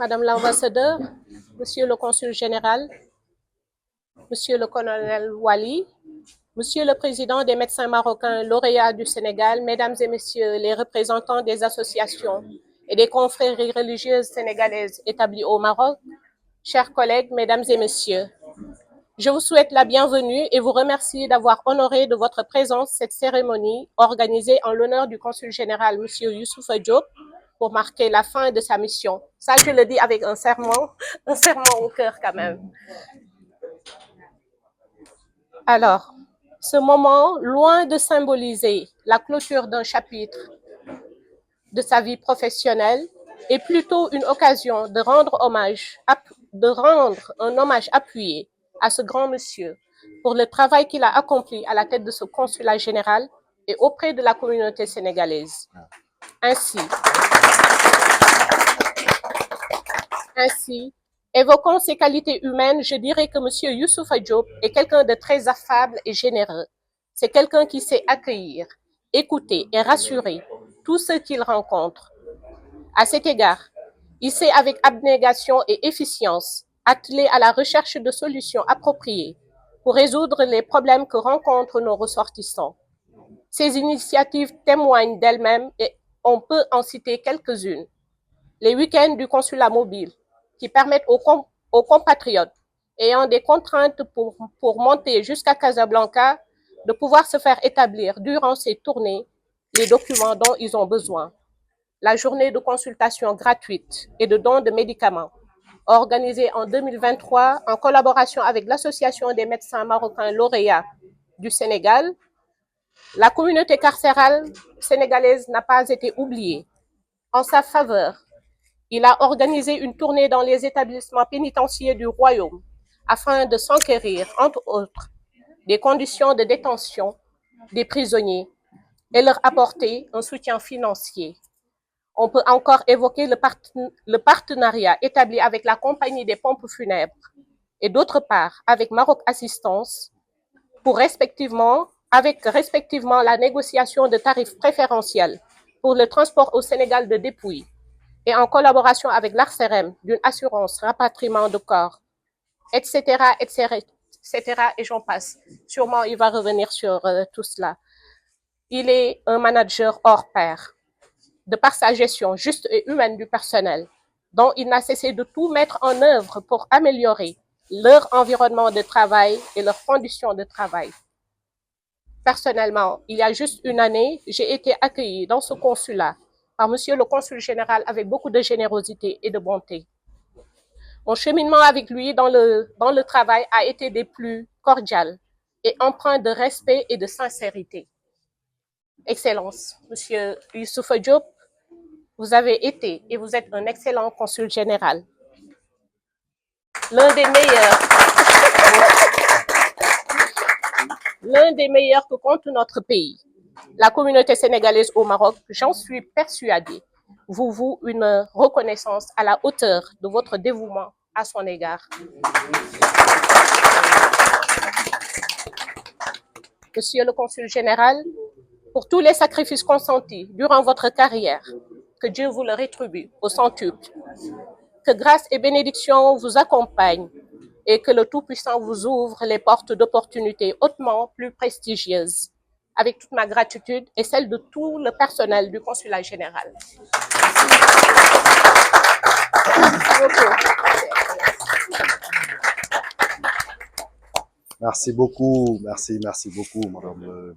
Madame l'ambassadeur, Monsieur le consul général, Monsieur le colonel Wali, Monsieur le président des médecins marocains lauréats du Sénégal, Mesdames et Messieurs les représentants des associations et des confréries religieuses sénégalaises établies au Maroc, chers collègues, Mesdames et Messieurs, je vous souhaite la bienvenue et vous remercie d'avoir honoré de votre présence cette cérémonie organisée en l'honneur du consul général, Monsieur Youssoufa Diop, pour marquer la fin de sa mission. Ça, je le dis avec un serment au cœur quand même. Alors, ce moment, loin de symboliser la clôture d'un chapitre de sa vie professionnelle, est plutôt une occasion de rendre un hommage appuyé à ce grand monsieur pour le travail qu'il a accompli à la tête de ce consulat général et auprès de la communauté sénégalaise. Ainsi, évoquant ses qualités humaines, je dirais que M. Youssoufa Diop est quelqu'un de très affable et généreux. C'est quelqu'un qui sait accueillir, écouter et rassurer tous ceux qu'il rencontre. À cet égard, il s'est avec abnégation et efficience attelé à la recherche de solutions appropriées pour résoudre les problèmes que rencontrent nos ressortissants. Ces initiatives témoignent d'elles-mêmes et on peut en citer quelques-unes. Les week-ends du consulat mobile, qui permettent aux compatriotes ayant des contraintes pour monter jusqu'à Casablanca de pouvoir se faire établir durant ces tournées les documents dont ils ont besoin. La journée de consultation gratuite et de don de médicaments, organisée en 2023 en collaboration avec l'Association des médecins marocains lauréats du Sénégal. La communauté carcérale sénégalaise n'a pas été oubliée. En sa faveur, il a organisé une tournée dans les établissements pénitentiaires du Royaume afin de s'enquérir, entre autres, des conditions de détention des prisonniers et leur apporter un soutien financier. On peut encore évoquer le partenariat établi avec la compagnie des pompes funèbres et d'autre part avec Maroc Assistance avec respectivement la négociation de tarifs préférentiels pour le transport au Sénégal de dépouilles et en collaboration avec l'ARCEREM d'une assurance rapatriement de corps, etc., et j'en passe. Sûrement, il va revenir sur tout cela. Il est un manager hors pair, de par sa gestion juste et humaine du personnel, dont il n'a cessé de tout mettre en œuvre pour améliorer leur environnement de travail et leurs conditions de travail. Personnellement, il y a juste une année, j'ai été accueillie dans ce consulat par Monsieur le consul général avec beaucoup de générosité et de bonté. Mon cheminement avec lui dans le travail a été des plus cordiales et empreint de respect et de sincérité. Excellence, Monsieur Youssoufa Diop, vous avez été et vous êtes un excellent consul général. L'un des meilleurs que compte notre pays. La communauté sénégalaise au Maroc, j'en suis persuadée, vous voue une reconnaissance à la hauteur de votre dévouement à son égard. Monsieur le consul général, pour tous les sacrifices consentis durant votre carrière, que Dieu vous le rétribue au centuple. Que grâce et bénédiction vous accompagnent et que le Tout-Puissant vous ouvre les portes d'opportunités hautement plus prestigieuses, avec toute ma gratitude et celle de tout le personnel du consulat général. Merci beaucoup, merci beaucoup, Madame